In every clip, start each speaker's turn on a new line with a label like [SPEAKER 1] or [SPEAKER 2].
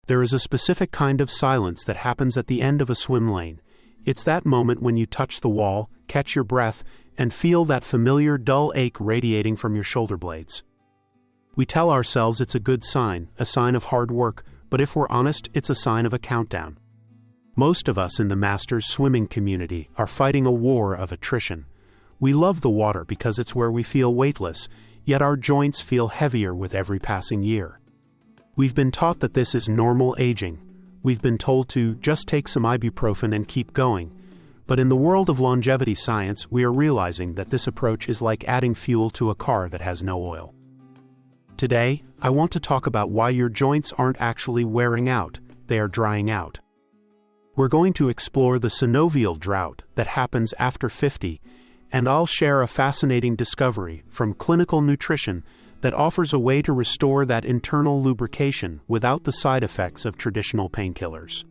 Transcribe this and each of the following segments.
[SPEAKER 1] There is a specific kind of silence that happens at the end of a swim lane. It's that moment when you touch the wall, catch your breath, and feel that familiar dull ache radiating from your shoulder blades. We tell ourselves it's a good sign, a sign of hard work, but if we're honest, it's a sign of a countdown. Most of us in the masters swimming community are fighting a war of attrition. We love the water because it's where we feel weightless, yet our joints feel heavier with every passing year. We've been taught that this is normal aging. We've been told to just take some ibuprofen and keep going. But in the world of longevity science, we are realizing that this approach is like adding fuel to a car that has no oil. Today, I want to talk about why your joints aren't actually wearing out, they are drying out. We're going to explore the synovial drought that happens after 50, and I'll share a fascinating discovery from clinical nutrition that offers a way to restore that internal lubrication without the side effects of traditional painkillers.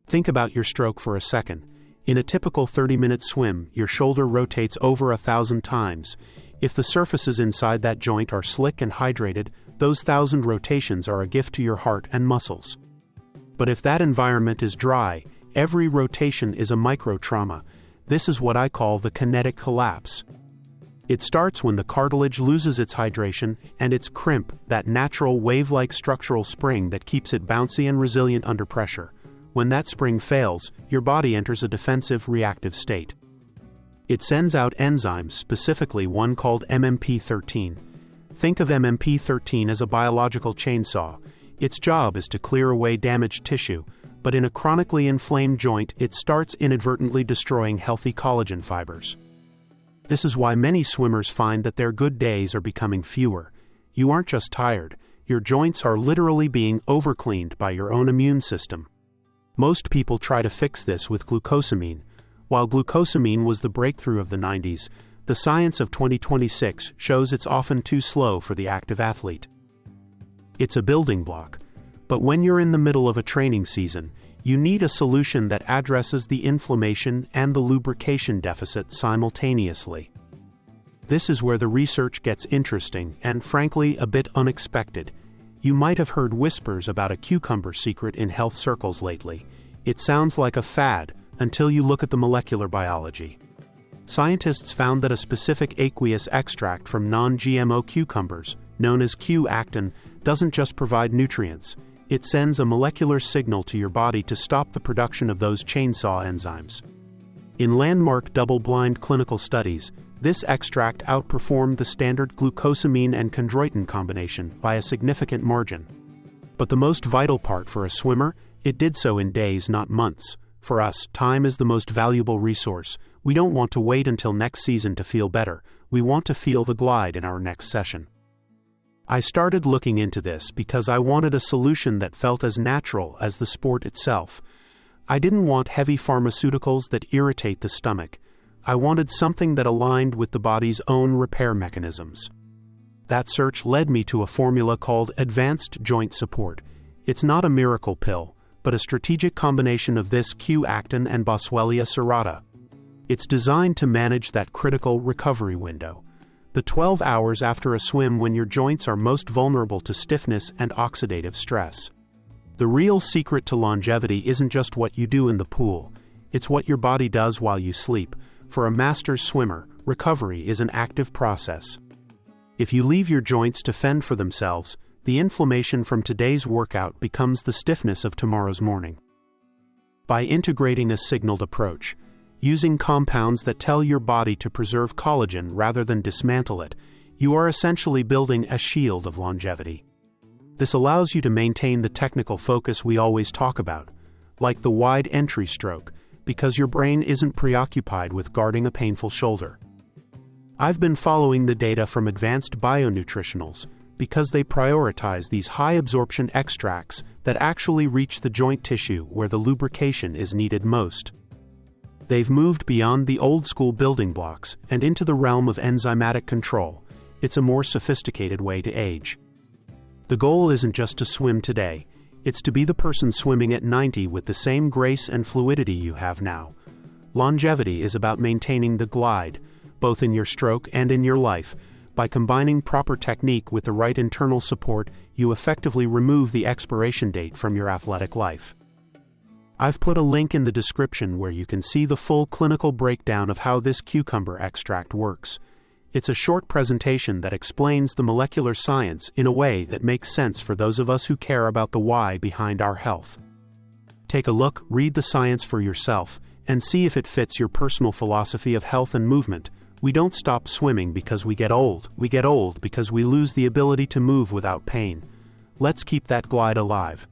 [SPEAKER 1] Think about your stroke for a second. In a typical 30-minute swim, your shoulder rotates over 1,000 times. If the surfaces inside that joint are slick and hydrated, those 1,000 rotations are a gift to your heart and muscles. But if that environment is dry, every rotation is a micro-trauma. This is what I call the kinetic collapse. It starts when the cartilage loses its hydration and its crimp, that natural wave-like structural spring that keeps it bouncy and resilient under pressure. When that spring fails, your body enters a defensive reactive state. It sends out enzymes, specifically one called MMP13. Think of MMP13 as a biological chainsaw. Its job is to clear away damaged tissue, but in a chronically inflamed joint, it starts inadvertently destroying healthy collagen fibers. This is why many swimmers find that their good days are becoming fewer. You aren't just tired, your joints are literally being overcleaned by your own immune system. Most people try to fix this with glucosamine. While glucosamine was the breakthrough of the 90s, the science of 2026 shows it's often too slow for the active athlete. It's a building block, but when you're in the middle of a training season, you need a solution that addresses the inflammation and the lubrication deficit simultaneously. This is where the research gets interesting and, frankly, a bit unexpected. You might have heard whispers about a cucumber secret in health circles lately. It sounds like a fad until you look at the molecular biology. Scientists found that a specific aqueous extract from non-GMO cucumbers, known as Q-actin, doesn't just provide nutrients. It sends a molecular signal to your body to stop the production of those chainsaw enzymes. In landmark double-blind clinical studies, this extract outperformed the standard glucosamine and chondroitin combination by a significant margin. But the most vital part for a swimmer, it did so in days, not months. For us, time is the most valuable resource. We don't want to wait until next season to feel better. We want to feel the glide in our next session. I started looking into this because I wanted a solution that felt as natural as the sport itself. I didn't want heavy pharmaceuticals that irritate the stomach. I wanted something that aligned with the body's own repair mechanisms. That search led me to a formula called Advanced Joint Support. It's not a miracle pill, but a strategic combination of this Q-actin and Boswellia serrata. It's designed to manage that critical recovery window, the 12 hours after a swim when your joints are most vulnerable to stiffness and oxidative stress. The real secret to longevity isn't just what you do in the pool, it's what your body does while you sleep. For a master swimmer, recovery is an active process. If you leave your joints to fend for themselves, the inflammation from today's workout becomes the stiffness of tomorrow's morning. By integrating a signaled approach, using compounds that tell your body to preserve collagen rather than dismantle it, you are essentially building a shield of longevity. This allows you to maintain the technical focus we always talk about, like the wide entry stroke, because your brain isn't preoccupied with guarding a painful shoulder. I've been following the data from advanced bionutritionals because they prioritize these high-absorption extracts that actually reach the joint tissue where the lubrication is needed most. They've moved beyond the old-school building blocks and into the realm of enzymatic control. It's a more sophisticated way to age. The goal isn't just to swim today, it's to be the person swimming at 90 with the same grace and fluidity you have now. Longevity is about maintaining the glide, both in your stroke and in your life, By combining proper technique with the right internal support, you effectively remove the expiration date from your athletic life. I've put a link in the description where you can see the full clinical breakdown of how this cucumber extract works. It's a short presentation that explains the molecular science in a way that makes sense for those of us who care about the why behind our health. Take a look, read the science for yourself, and see if it fits your personal philosophy of health and movement. We don't stop swimming because we get old. We get old because we lose the ability to move without pain. Let's keep that glide alive.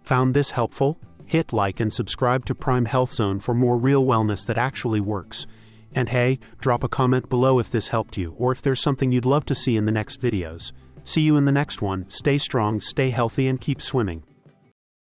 [SPEAKER 1] Found this helpful? Hit like and subscribe to Prime Health Zone for more real wellness that actually works. And hey, drop a comment below if this helped you, or if there's something you'd love to see in the next videos. See you in the next one. Stay strong, stay healthy, and keep swimming.